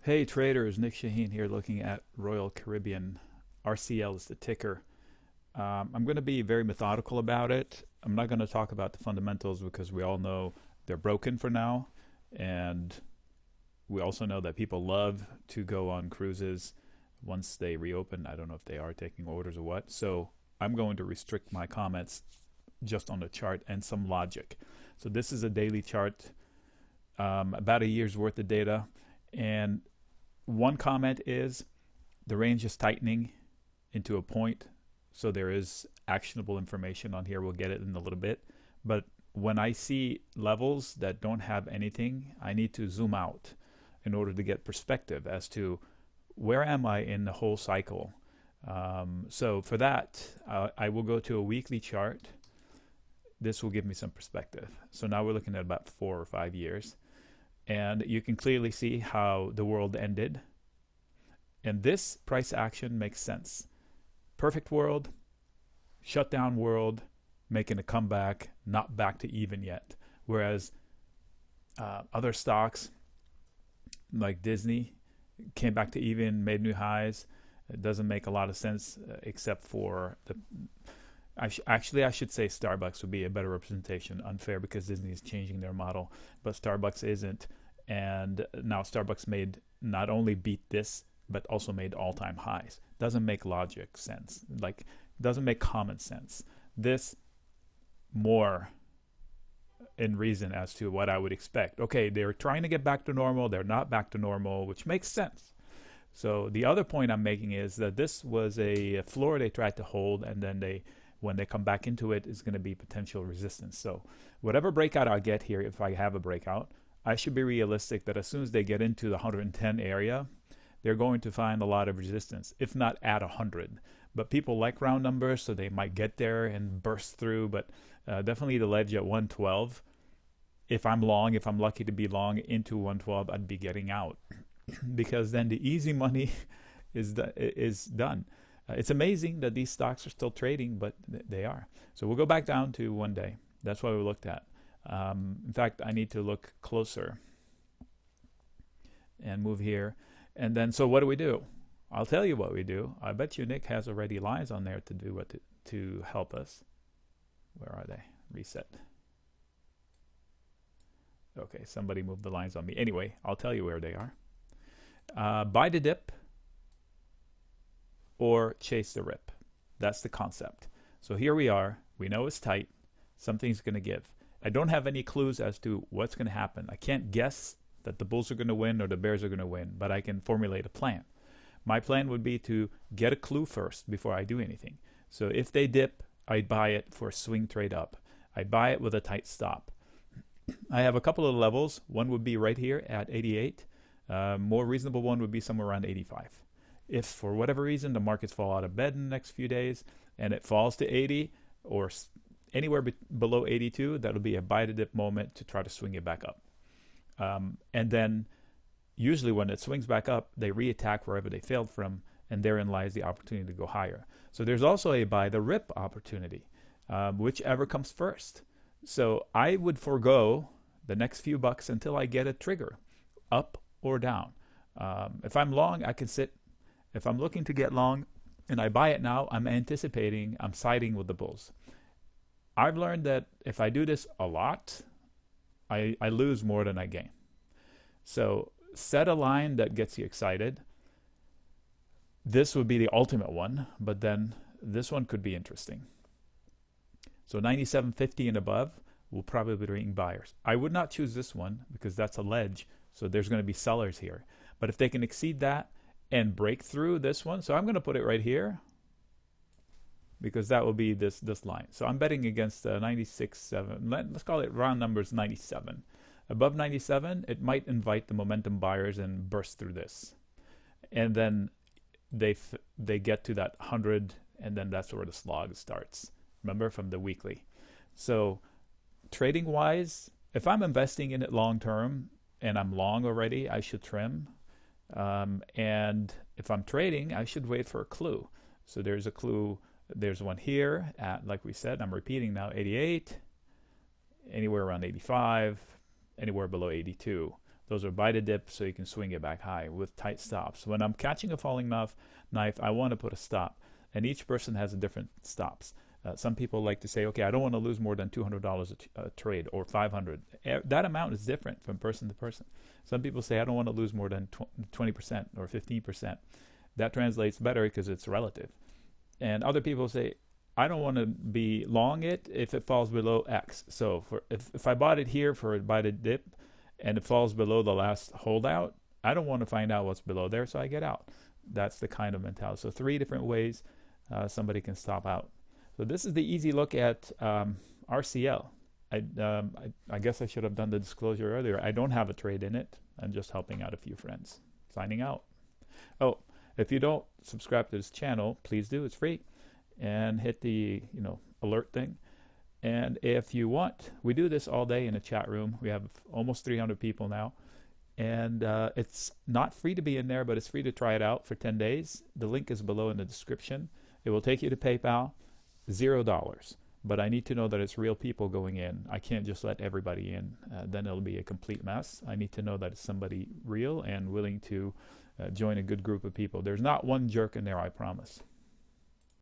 Hey traders, Nick Shaheen here looking at Royal Caribbean. RCL is the ticker. I'm going to be very methodical about it. I'm not going to talk about the fundamentals because we all know they're broken for now. And we also know that people love to go on cruises once they reopen. I don't know if they are taking orders or what. So I'm going to restrict my comments just on the chart and some logic. So this is a daily chart, about a year's worth of data. And one comment is the range is tightening into a point, so there is actionable information on here. We'll get it in a little bit. But when I see levels that don't have anything, I need to zoom out in order to get perspective as to where am I in the whole cycle. So for that, I will go to a weekly chart. This will give me some perspective. So now we're looking at about 4 or 5 years. And you can clearly see how the world ended. And this price action makes sense. Perfect world, shutdown world, making a comeback, not back to even yet. Whereas other stocks like Disney came back to even, made new highs. It doesn't make a lot of sense except for the... Actually, I should say Starbucks would be a better representation. Unfair because Disney is changing their model, but Starbucks isn't. And now Starbucks made not only beat this, but also made all-time highs. Doesn't make logic sense. Like, doesn't make common sense. This more in reason as to what I would expect. Okay, they're trying to get back to normal. They're not back to normal, which makes sense. So the other point I'm making is that this was a floor they tried to hold, and then when they come back into it, is going to be potential resistance. So whatever breakout I get here, if I have a breakout, I should be realistic that as soon as they get into the 110 area, they're going to find a lot of resistance, if not at 100. But people like round numbers, so they might get there and burst through, but definitely the ledge at 112. If I'm long, if I'm lucky to be long into 112, I'd be getting out because then the easy money is done. It's amazing that these stocks are still trading, but they are. So we'll go back down to 1 day. That's what we looked at. In fact, I need to look closer and move here. And then, so what do? I'll tell you what we do. I bet you Nick has already lines on there to do what to help us. Where are they? Reset. Okay, somebody moved the lines on me. Anyway, I'll tell you where they are. Buy the dip or chase the rip. That's the concept. So here we are. We know it's tight. Something's going to give. I don't have any clues as to what's going to happen. I can't guess that the bulls are going to win or the bears are going to win, but I can formulate a plan. My plan would be to get a clue first before I do anything. So if they dip, I'd buy it for a swing trade up. I'd buy it with a tight stop. I have a couple of levels. One would be right here at 88. More reasonable one would be somewhere around 85. If for whatever reason the markets fall out of bed in the next few days and it falls to 80 or anywhere below 82, that'll be a buy the dip moment to try to swing it back up. And then usually when it swings back up, they reattack wherever they failed from, and therein lies the opportunity to go higher. So there's also a buy the rip opportunity, whichever comes first. So I would forego the next few bucks until I get a trigger, up or down. If I'm long, I can sit. If I'm looking to get long and I buy it now, I'm siding with the bulls. I've learned that if I do this a lot, I lose more than I gain. So set a line that gets you excited. This would be the ultimate one, but then this one could be interesting. So 97.50 and above will probably bring buyers. I would not choose this one because that's a ledge, so there's going to be sellers here. But if they can exceed that and break through this one, so I'm going to put it right here because that will be this line. So I'm betting against 96.7. Let's call it round numbers 97. Above 97, it might invite the momentum buyers and burst through this. And then they get to that 100, and then that's where the slog starts. Remember, from the weekly. So trading wise, if I'm investing in it long term and I'm long already, I should trim. And if I'm trading, I should wait for a clue. So there's a clue. There's one here at, like we said, I'm repeating now, 88, anywhere around 85, anywhere below 82 Those are by the dip so you can swing it back high with tight stops. When I'm catching a falling knife, I want to put a stop. And each person has a different stops. Some people like to say, okay, I don't want to lose more than $200 a trade or 500. That amount is different from person to person. Some people say, I don't want to lose more than 20% or 15%. That translates better because it's relative. And other people say, I don't want to be long it if it falls below X. So if I bought it here by the dip and it falls below the last holdout, I don't want to find out what's below there, so I get out. That's the kind of mentality. So 3 different ways somebody can stop out. So this is the easy look at RCL. I guess I should have done the disclosure earlier. I don't have a trade in it. I'm just helping out a few friends. Signing out. Oh, if you don't subscribe to this channel, please do. It's free. And hit the alert thing. And if you want, we do this all day in a chat room. We have almost 300 people now. And it's not free to be in there, but it's free to try it out for 10 days. The link is below in the description. It will take you to PayPal. $0. But I need to know that it's real people going in. I can't just let everybody in. Then it'll be a complete mess. I need to know that it's somebody real and willing to join a good group of people. There's not one jerk in there, I promise.